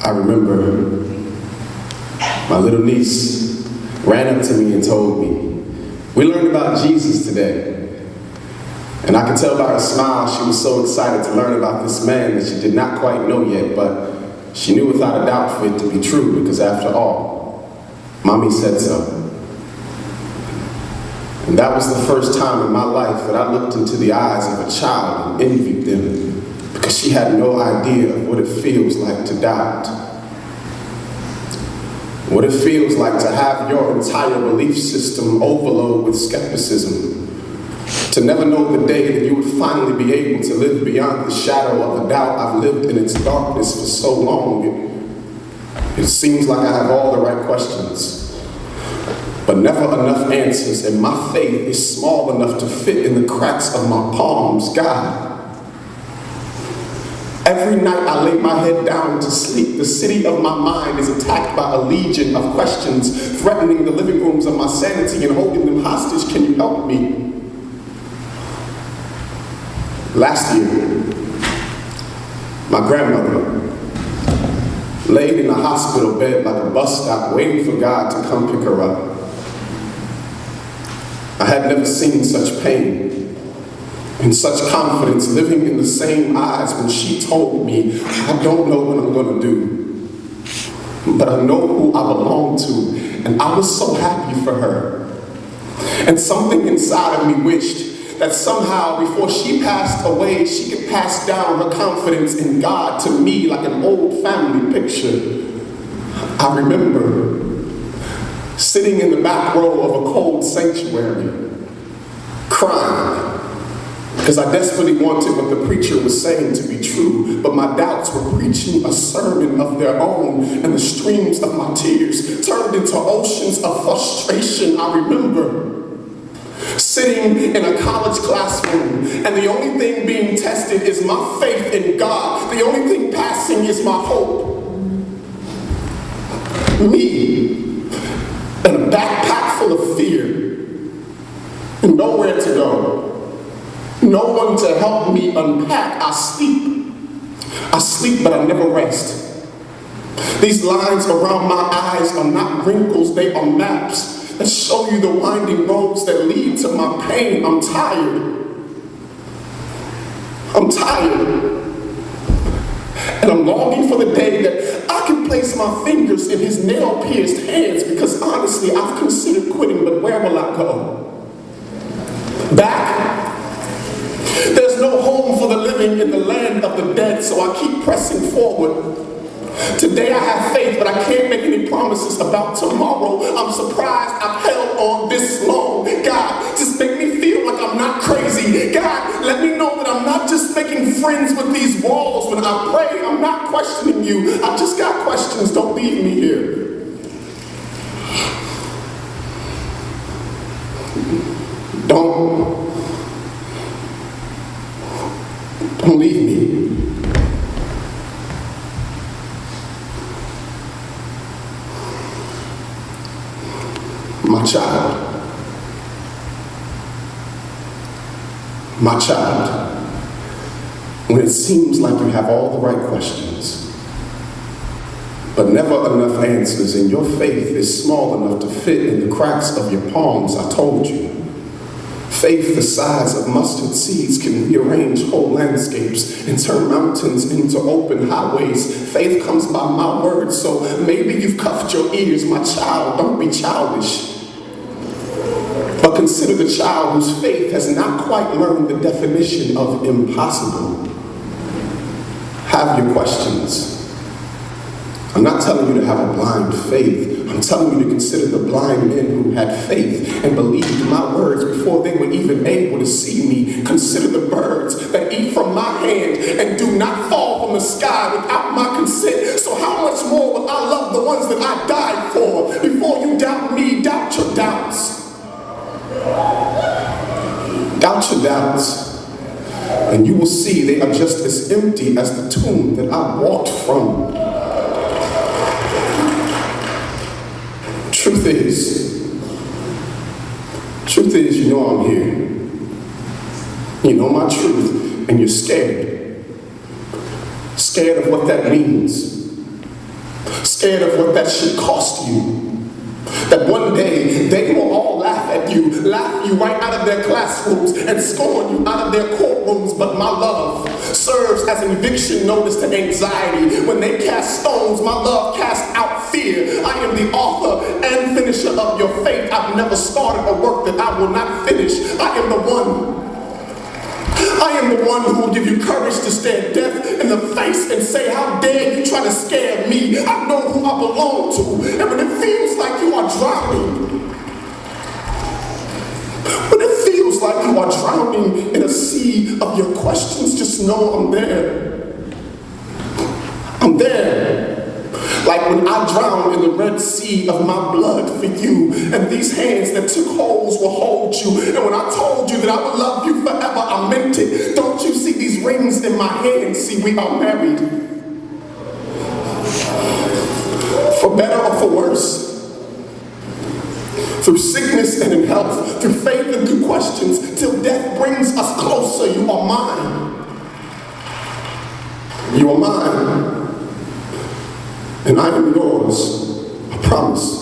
I remember my little niece ran up to me and told me, "We learned about Jesus today." And I could tell by her smile she was so excited to learn about this man that she did not quite know yet, but she knew without a doubt for it to be true, because after all, Mommy said so. And that was the first time in my life that I looked into the eyes of a child and envied them, because she had no idea of what it feels like to doubt. What it feels like to have your entire belief system overload with skepticism. To never know the day that you would finally be able to live beyond the shadow of a doubt. I've lived in its darkness for so long. It seems like I have all the right questions, but never enough answers, and my faith is small enough to fit in the cracks of my palms. God. Every night I lay my head down to sleep, the city of my mind is attacked by a legion of questions, threatening the living rooms of my sanity and holding them hostage. Can you help me? Last year, my grandmother laid in a hospital bed like a bus stop, waiting for God to come pick her up. I had never seen such pain and such confidence living in the same eyes when she told me, "I don't know what I'm going to do, but I know who I belong to." And I was so happy for her. And something inside of me wished that somehow before she passed away, she could pass down her confidence in God to me like an old family picture. I remember sitting in the back row of a cold sanctuary, crying, because I desperately wanted what the preacher was saying to be true, but my doubts were preaching a sermon of their own, and the streams of my tears turned into oceans of frustration. I remember sitting in a college classroom, and the only thing being tested is my faith in God. The only thing passing is my hope. Me, in a backpack full of fear, and nowhere to go. No one to help me unpack. I sleep, but I never rest. These lines around my eyes are not wrinkles, they are maps that show you the winding roads that lead to my pain. I'm tired. And I'm longing for the day that I can place my fingers in his nail-pierced hands, because honestly, I've considered quitting, but where will I go? Back? There's no home for the living in the land of the dead, so I keep pressing forward. Today I have faith, but I can't make any promises about tomorrow. I'm surprised I've held on this long. God, just make me feel like I'm not crazy. God, let me know that I'm not just making friends with these walls when I pray. I'm not questioning you. I just got questions. Don't leave me here. Don't leave me. My child, when it seems like you have all the right questions, but never enough answers, and your faith is small enough to fit in the cracks of your palms, I told you. Faith the size of mustard seeds can rearrange whole landscapes and turn mountains into open highways. Faith comes by my words, so maybe you've cuffed your ears. My child, don't be childish. But consider the child whose faith has not quite learned the definition of impossible. Have your questions. I'm not telling you to have a blind faith. I'm telling you to consider the blind men who had faith and believed my words before they were even able to see me. Consider the birds that eat from my hand and do not fall from the sky without my consent. So how much more will I love the ones that I died for? Before you doubt me, doubt your doubts. Doubt your doubts, and you will see they are just as empty as the tomb that I walked from. Truth is, you know I'm here. You know my truth, and you're scared. Scared of what that means. Scared of what that should cost you. That one day they will all laugh you right out of their classrooms and scorn you out of their courtrooms. But my love serves as an eviction notice to anxiety. When they cast stones, my love casts out fear. I am the author and finisher of your fate. I've never started a work that I will not finish. I am the one who will give you courage to stare death in the face and say, how dare you try to scare me? I know who I belong to. And when it feels like you are drowning, like you are drowning in a sea of your questions, just know I'm there. I'm there. Like when I drowned in the Red Sea of my blood for you, and these hands that took holes will hold you. And when I told you that I would love you forever, I meant it. Don't you see these rings in my hand? See, we are married. For better or for worse. Through sickness and in health, through faith and through questions, till death brings us closer. You are mine. You are mine. And I am yours. I promise.